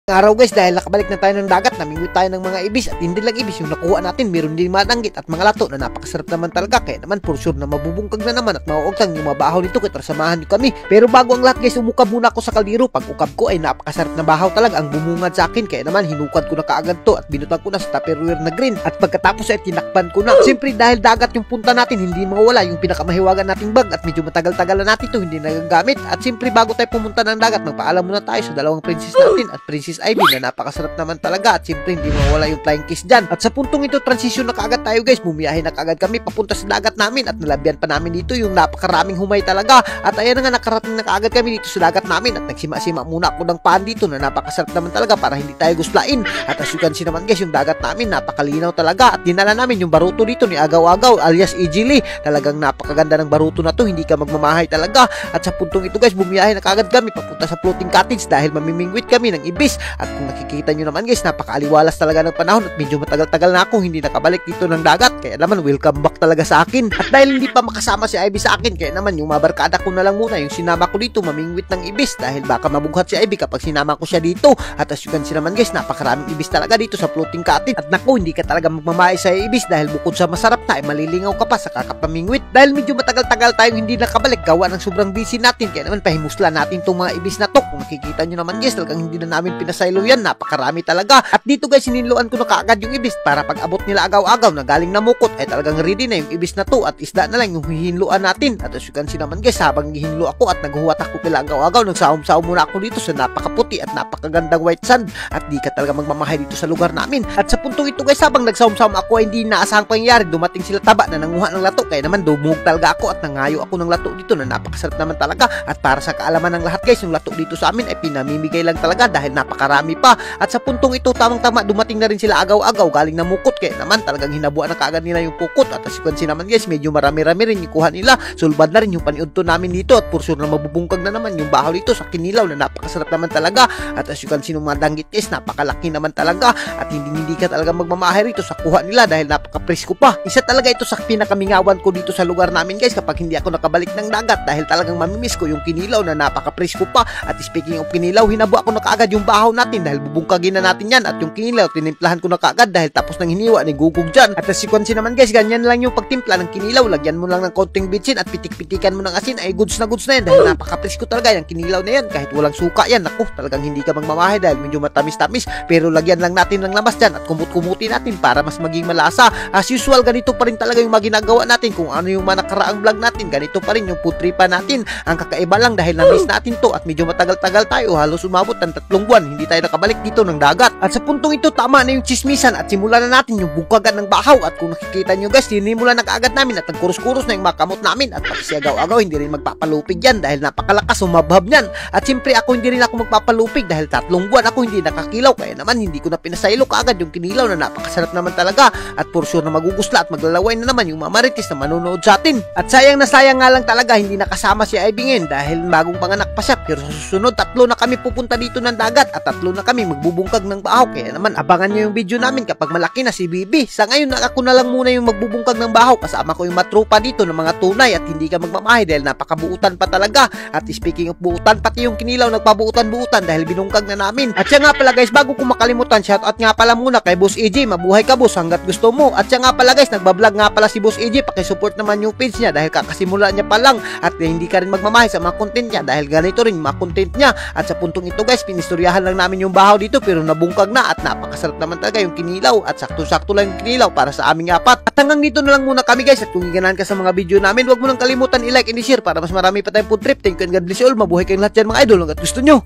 Araw guys, dahil nakabalik na tayo ng dagat, namingwit tayo ng mga ibis at hindi lang ibis yung nakuha natin, meron din madanggit at mga lato na napakasarap naman talaga. Kaya naman for sure na mabubungkag na naman at mauugtang yung mabahaw nito, kaya samahan nyo kami. Pero bago ang lahat guys, umukab muna ako sa kaldero. Pag ukab ko ay napakasarap na bahaw talaga ang bumungad sa akin, kaya naman hinukad ko na kaagad to at binutan ko na sa tupperware na green. At pagkatapos ay tinakpan ko na. Siyempre dahil dagat yung punta natin, hindi mawala yung pinakamahiwagan nating bag at medyo matagal-tagal na natin to hindi nagagamit. At siyempre bago tayo pumunta ng dagat, magpaalam muna tayo sa dalawang princess natin at Princess Ivy na napakasarap naman talaga at siyempre hindi mawala yung flying kiss dyan. At sa puntong ito, transition na kaagad tayo guys, bumiyahe na kaagad kami papunta sa dagat namin at nalabyan pa namin dito yung napakaraming humay talaga. At ayan na nga, nakarating na kaagad kami dito sa dagat namin at nagsima-sima muna ako ng paan dito na napakasarap naman talaga para hindi tayo guslain. At as you can see naman guys, yung dagat namin napakalinaw talaga at dinala namin yung baruto dito ni Agaw-Agaw alias Ejili. Talagang napakaganda ng baruto na to, hindi ka magmamahay talaga. At sa puntong ito guys, bumiyahe na kaagad kami papunta sa floating cottage dahil mamimingwit kami ng ibis. At kung nakikita nyo naman guys, napakaaliwalas talaga ng panahon at medyo matagal-tagal na ako hindi nakabalik dito ng dagat, kaya naman welcome back talaga sa akin. At dahil hindi pa makasama si Ivy sa akin, kaya naman yung mabarkada ko na lang muna yung sinama ko dito mamingwit ng ibis dahil baka mabughat si Ivy kapag sinama ko siya dito. At as you can see naman guys, napakaraming ibis talaga dito sa floating cottage. At naku, hindi ka talaga magmamahal sa ibis dahil bukod sa masarap na ay malilingaw ka pa sa kakapamingwit dahil medyo matagal-tagal tayong hindi nakabalik gawa ng sobrang busy natin, kaya naman pahimusla natin itong mga ibis na to. Kung nakikita nyo naman guys, talagang hindi na namin pinasaylo yan, napakarami talaga. At dito guys, sininluan ko na kaagad yung ibis para pag abot nila Agaw-Agaw na galing na mukot ay talagang ready na yung ibis na to at isda na lang yung hihinluan natin. At as you can see naman guys, habang hihinlo ako at naghuwat ako kila Agaw-Agaw, nagsawom-sawom muna ako dito sa napakaputi at napakagandang white sand at di ka talaga magmamahay dito sa lugar namin. At sa puntong ito guys, habang nagsawom-sawom ako ay hindi naasahang pangyayari, dumating sila taba na nanguha ng lato, kaya naman dumug talaga ako at nangayo ako ng lato dito na napakasarap naman talaga. At para sa kaalaman ng lahat guys, yung lato dito sa amin ay pinamimigay lang talaga dahil napakarami pa. At sa puntong ito, tamang-tama dumating na rin sila Agaw-Agaw galing na mukot, kaya naman talagang hinabuan na kaagad nila yung pukot. At as you can see naman guys, medyo marami-rami rin yung kuha nila, sulbad na rin yung paniudto namin dito at for sure na mabubungkag na naman yung bahaw dito sa kinilaw na napakasarap naman talaga. At as you can see nung mga danggit guys, napakalaki naman talaga at hindi ka talaga magmamahay rito sa kuha nila dahil napaka-presko pa. Isa talaga ito sa pinakamingawan ko dito sa lugar namin guys kapag hindi ako nakabalik ng dagat dahil talagang mamimiss ko yung kinilaw na napaka-presko pa. At speaking of kinilaw, hinabu ako na kaagad yung bahaw natin dahil bubungkagin na natin yan at yung kinilaw tinimplahan ko na kaagad dahil tapos nang hiniwa ni gugug dyan. At as you can see naman guys, ganyan lang yung pagtimpla ng kinilaw, lagyan mo lang ng konting bitsin at pitik-pitikan mo ng asin ay goods na yan dahil napaka-presko talaga yung kinilaw na yan kahit walang suka yan. Naku, talagang hindi ka magmamahay dahil medyo matamis-tamis, pero lagyan lang natin ng lamas dyan at kumut-kumuti natin para mas maging malasa. As usual, ganito pa rin talaga yung mga ginagawa natin kung ano yung mga nakaraang vlog natin, ganito pa rin yung putripa natin. Ang kakaiba lang dahil na-miss natin to at medyo matagal-tagal tayo, halos umabot ng 3 buwan hindi tayo nakabalik dito ng dagat. At sa puntong ito, tama na yung chismisan at simulan na natin yung bukagan ng bahaw. At kung nakikita nyo guys, sinimula na kaagad namin at nagkurus-kurus na yung makamot namin at pati si Agaw-Agaw hindi rin magpapalupig yan dahil napakalakas umabhab niyan. At siyempre ako hindi rin ako magpapalupig dahil 3 buwan ako hindi nakakilaw, kaya naman hindi ko na pinasaylo kaagad yung kinilaw na napakasarap naman talaga at for sure na magugusla at maglalaway na naman yung mamaritis na manonood sa atin. At sayang na sayang nga lang talaga hindi nakasama si Ivy ngayon dahil bagong panganak pa siya, pero sa susunod 3 na kami pupunta dito ng dagat at 3 na kami magbubungkag ng bahaw, kaya naman abangan nyo yung video namin kapag malaki na si Bibi. Sa ngayon ako na lang muna yung magbubungkag ng bahaw, kasama ko yung matrupa dito ng mga tunay at hindi ka magmamahay dahil napakabuutan pa talaga. At speaking of buutan, pati yung kinilaw nagpabuutan-buutan dahil binungkag na namin. At siya nga pala guys, bago ko makalimutan, shoutout nga pala muna kay Boss AJ, mabuhay ka boss hanggat gusto mo. At siya nga pala guys, nagbablog nga pala si Boss AJ, pakisupport naman yung page niya dahil kakasimula niya pa lang at hindi ka rin magmamahay sa mga content niya dahil ganito rin yung mga content niya. At sa puntong ito guys, pinistoryahan lang namin yung bahaw dito pero nabungkag na at napakasarap naman talaga yung kinilaw at sakto-sakto lang yung kinilaw para sa aming 4. At hanggang dito na lang muna kami guys at kung ganahan ka sa mga video namin, huwag mo nang kalimutan i-like and i-share para mas marami pa tayong food trip. Thank you and God bless you all. Mabuhay kayong lahat dyan mga idol hanggat gusto nyo.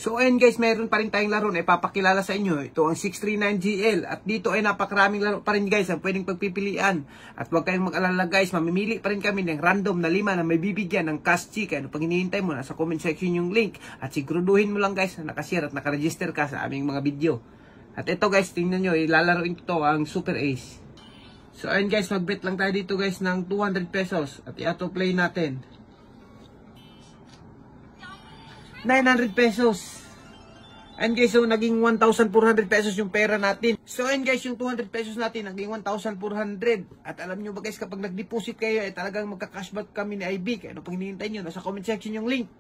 So ayun guys, meron pa rin tayong laro na ipapakilala sa inyo. Ito ang 639GL at dito ay napakaraming laro pa rin guys ang pwedeng pagpipilian. At huwag kayong mag-alala guys, mamimili pa rin kami ng random na 5 na may bibigyan ng cash chick. Ano pang hinihintay mo, nasa comment section yung link at siguraduhin mo lang guys na nakashare at nakaregister ka sa aming mga video. At ito guys, tingnan nyo, ilalaroin ko ang Super Ace. So ayun guys, mag-bet lang tayo dito guys ng 200 pesos at i-auto play natin 900 pesos. And guys, so naging 1,400 pesos yung pera natin. So and guys, yung 200 pesos natin naging 1,400. At alam nyo ba guys, kapag nag-deposit kayo, talagang magka-cashback kami ni IB. Kaya ano pang hinihintay nyo? Nasa comment section yung link.